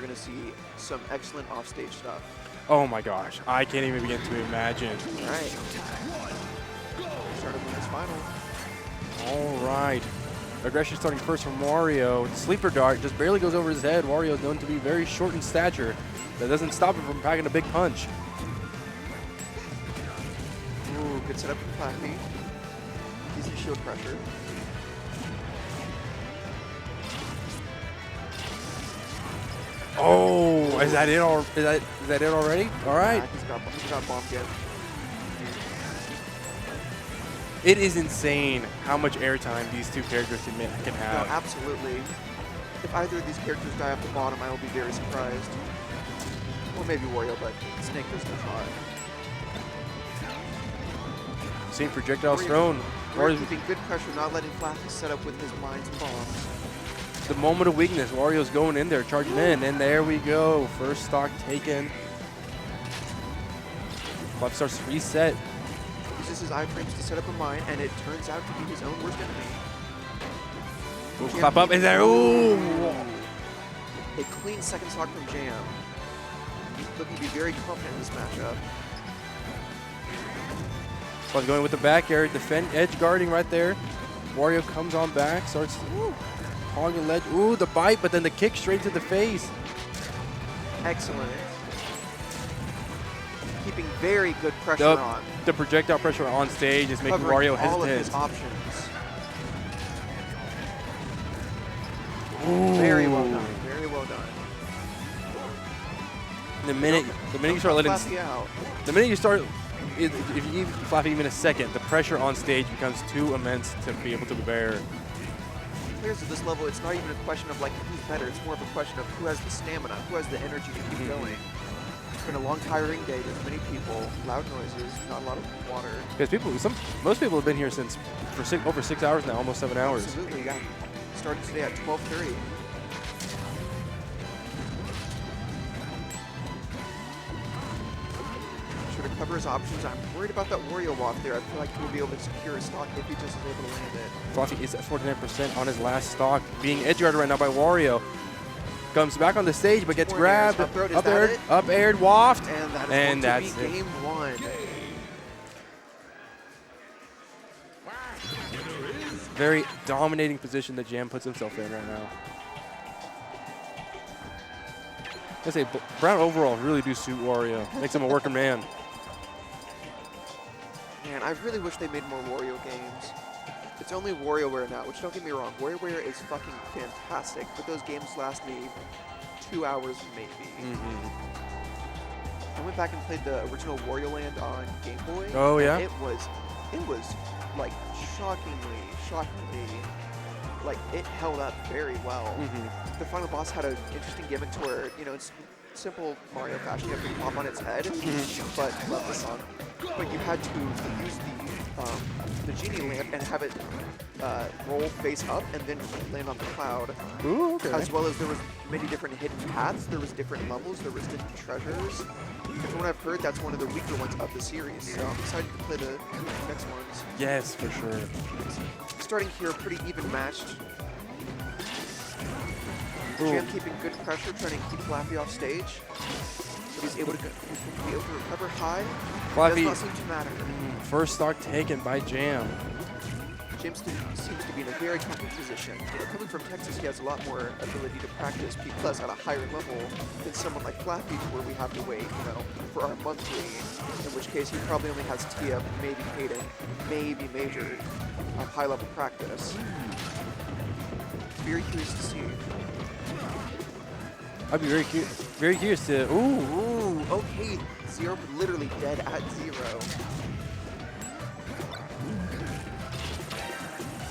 We're going to see some excellent offstage stuff. Oh my gosh, I can't even begin to imagine. All right. Started with this final. All right. Aggression starting first from Wario. Sleeper dart just barely goes over his head. Wario is known to be very short in stature. That doesn't stop him from packing a big punch. Ooh, good setup from Flappy. Decent shield pressure. Oh, is that it? Is that it already? All right. He's got bombed yet. It is insane how much airtime these two characters can have. No, absolutely. If either of these characters die off the bottom, I will be very surprised. Or maybe Wario, but Snake does no shot. Same projectiles thrown. Wario keeping good pressure, not letting Flappy set up with his mines and bombs. The moment of weakness, Wario's going in there, charging in, and there we go. First stock taken. Flappy starts to reset. Uses his iframes to set up a mine, and it turns out to be his own worst enemy. Ooh, clap up, is there? Ooh! A clean second stock from Jam. Looking to be very confident in this matchup. Flappy going with the back air, edge guarding right there. Wario comes on back, starts hogging ledge. Ooh, the bite, but then the kick straight to the face. Excellent. Keeping very good pressure on. The projectile pressure on stage is making Covering Wario hesitant. all of his options. Ooh. Very well done. Very well done. The minute you start letting Flappy out. the minute you start, if you give Flappy even a second, the pressure on stage becomes too immense to be able to bear. Players at this level, it's not even a question of like who's better. It's more of a question of who has the stamina, who has the energy to keep going. It's been a long, tiring day. There's many people, loud noises, not a lot of water. Because most people have been here for over 6 hours now, almost 7 hours. Absolutely, yeah. Started today at 12:30. Sure to cover his options. I'm worried about that Wario waft there. I feel like he'll be able to secure a stock if he just is able to land it. Fluffy is at 49% on his last stock, being edge guarded right now by Wario. Comes back on the stage, but gets grabbed. Up aired, waft. And that is going to be game one. Very dominating position that Jam puts himself in right now. I say brown overall really do suit Wario. Makes him a working man. Man, I really wish they made more Wario games. It's only WarioWare now, which don't get me wrong, WarioWare is fucking fantastic, but those games last me 2 hours maybe. I went back and played the original Wario Land on Game Boy. Oh yeah? It was like shockingly, like it held up very well. The final boss had an interesting gimmick to where, you know, it's simple Mario fashion, you have to pop on its head, but love the song. But you had to use the genie lamp and have it roll face up and then land on the cloud. Ooh, okay. As well as there was many different hidden paths, there was different levels, there was different treasures. And from what I've heard, that's one of the weaker ones of the series. So I'm excited to play the next ones. Yes, for sure. Starting here, pretty even matched. Jam keeping good pressure, trying to keep Flappy off stage. But he's able to recover high. Flappy does not seem to matter. First stock taken by Jam. Jam seems to be in a very comfortable position. You know, coming from Texas, he has a lot more ability to practice P+ at a higher level than someone like Flappy, where we have to wait, you know, for our monthly. In which case, he probably only has TF, maybe Hayden, maybe Major, high-level practice. Very curious to see. I'd be very curious to. Ooh, okay. Zero, literally dead at 0.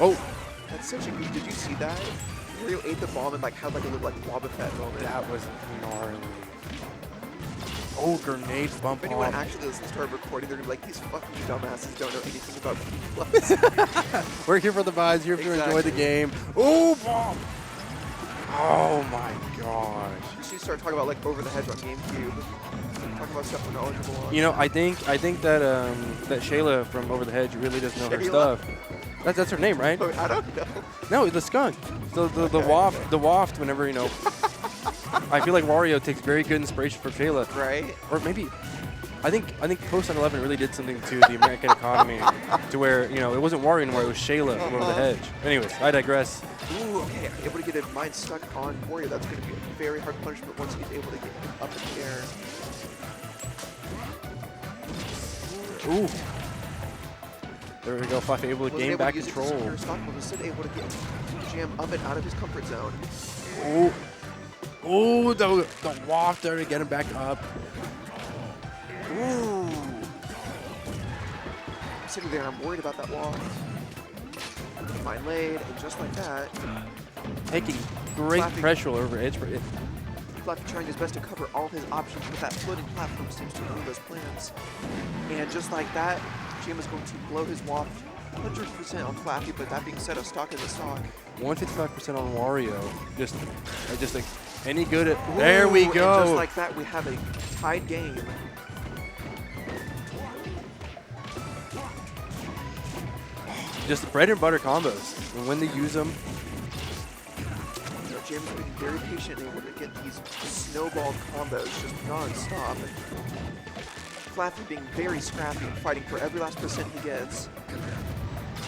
Oh, that's such a good. Did you see that? Wario ate the bomb and like had like a little like Boba Fett moment. that was gnarly. Oh, grenade bump If anyone off. actually listens to our recording, they're gonna be like, these fucking dumbasses don't know anything about P+. We're here for the vibes, here to enjoy the game. Oh, bomb! Oh my gosh. You should start talking about like over the hedge on GameCube. Talking about stuff we're knowledgeable on. You know, I think that that Shayla from Over the Hedge really does know her stuff. That's her name, right? I don't know. No, the skunk. So the waft whenever, you know. I feel like Wario takes very good inspiration from Shayla. Right? Or maybe, I think post 9/11 really did something to the American economy, to where it wasn't Wario anymore, it was Shayla from over the hedge. Anyways, I digress. Ooh, okay, able to get a mine stuck on Wario. That's going to be a very hard punishment once he's able to get him up in the air. Ooh. There we go, Fluffy able to gain back control. Instead able to get Jam up and out of his comfort zone. Ooh. Ooh, the waft there to get him back up. Ooh. I'm sitting there, I'm worried about that waft. Mine laid, and just like that. Taking great pressure over edge for it. Fluffy trying his best to cover all his options, but that floating platform seems to ruin those plans. And just like that, Jam is going to blow his waft 100% on Flappy, but that being said, a stock is a stock. 155% on Wario. Just like any good at. There we go. And just like that, we have a tied game. Just bread and butter combos. And when they use them. Jam is being very patient and able to get these snowball combos just non-stop. Flappy being very scrappy and fighting for every last percent he gets.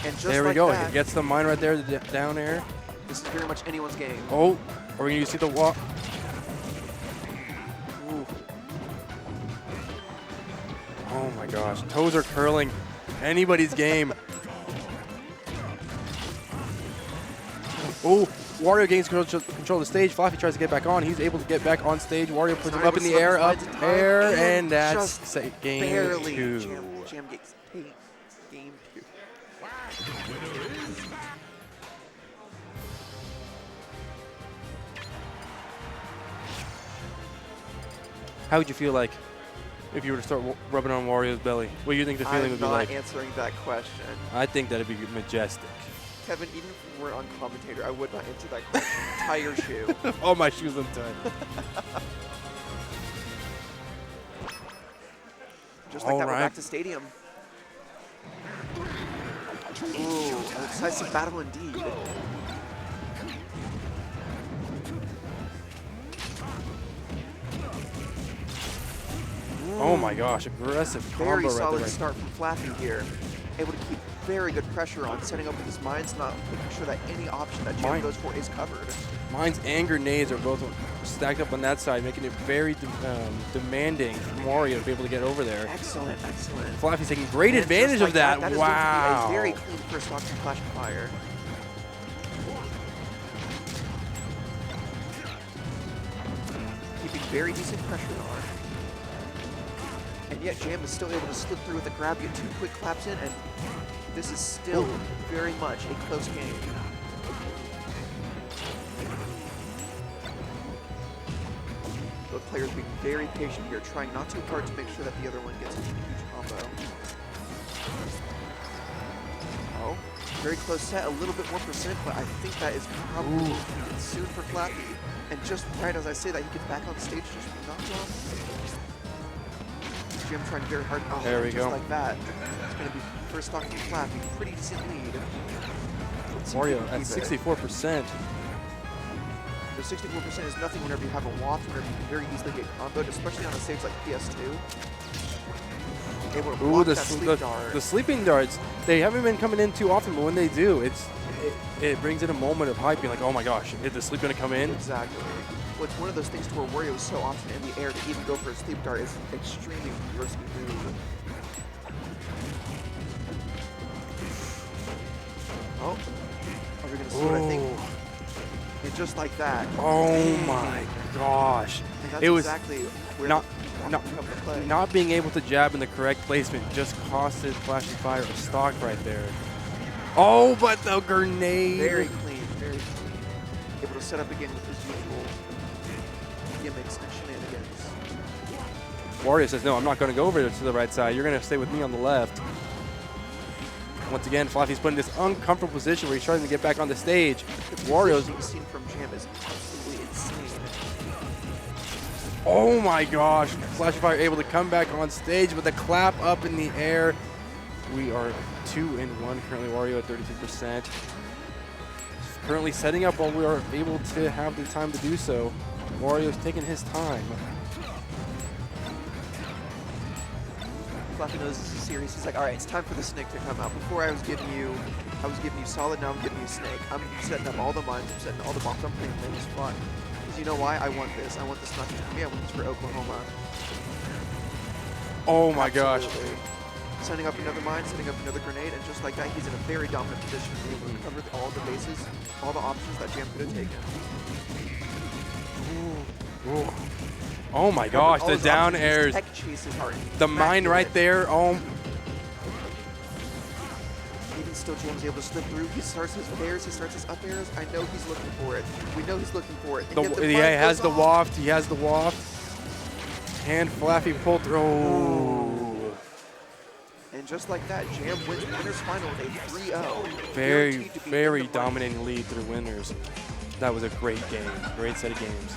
And just there we like go. That, he gets the mine right there, the down air. This is very much anyone's game. Oh, are we going to see the walk? Oh my gosh, toes are curling. Anybody's game. Oh, Wario gains control of the stage. Fluffy tries to get back on. He's able to get back on stage. Wario puts him up in the air, and that's game barely 2. Jam gets game 2. How would you feel like if you were to start rubbing on Wario's belly? What do you think the feeling would be like? I'm not answering that question. I think that'd be majestic. Kevin, even if we were on commentator, I would not answer that question. Tie your shoe. All my shoes untied. Just like that, we're back to stadium. Ooh, an decisive battle indeed. Oh my gosh, aggressive combo very solid right there. start from Flappy here. Able to keep very good pressure on, setting up with his mines, not making sure that any option that Jam goes for is covered. Mines and grenades are both stacked up on that side, making it very demanding for Wario to be able to get over there. Excellent, excellent. Flappy's taking great advantage of that. That is wow. going to be a very clean first stock from FlashingFire. Keeping very decent pressure on. And yet Jam is still able to slip through with a grab, get 2 quick claps in, and this is still very much a close game. Both players being very patient here, trying not too hard to make sure that the other one gets a huge combo. Oh, very close set, a little bit more percent, but I think that is probably soon for Flappy. And just right as I say that, he gets back on stage just knocked off. Jam trying very hard. Oh, there we just go. Like that. It's going to be first stock from Flappy. Pretty decent lead. Wario at 64%. The 64% is nothing whenever you have a waft, whenever you can very easily get comboed, especially on a stage like PS2. Able to block that sleep dart. The sleeping darts, they haven't been coming in too often, but when they do, it brings in a moment of hype. You're like, oh my gosh, is the sleep going to come in? Exactly. Well, it's one of those things to where Wario is so often in the air to even go for a sleep dart is extremely risky move. Oh, are we going to see what I think? And just like that. Oh my gosh. That's it was exactly where not being able to jab in the correct placement just costed FlashingFire a stock right there. Oh, but the grenade. Very clean, very clean. Able to set up again with his usual gimmicks and shenanigans. Wario says, no, I'm not going to go over to the right side. You're going to stay with me on the left. Once again, Fluffy's put in this uncomfortable position where he's trying to get back on the stage. Wario's seen from Jam is absolutely insane. Oh my gosh. FlashingFire able to come back on stage with a clap up in the air. We are 2-1 currently. Wario at 32%. Currently setting up while we are able to have the time to do so. Wario's taking his time. Flappy knows this is serious. He's like, all right, it's time for the snake to come out. Before I was giving you solid, now I'm giving you snake. I'm setting up all the mines, I'm setting all the bombs, I'm playing things fun. Because you know why? I want this. I want this not just for me, I want this for Oklahoma. Oh my gosh. Absolutely. Setting up another mine, setting up another grenade, and just like that, he's in a very dominant position to be able to cover all the bases, all the options that Jam could have taken. Ooh. Oh my gosh, the down airs. Tech chases are The mine right there. Oh. Even still, Jam's able to slip through. He starts his fairs, he starts his up airs. I know he's looking for it. We know he's looking for it. And yet the He mine has goes the off. waft. He has the waft. And Flappy pulled through. Oh. And just like that, Jam wins winners final with a 3-0. Very, Guaranteed to be in very the money. dominating lead through winners. That was a great game. Great set of games.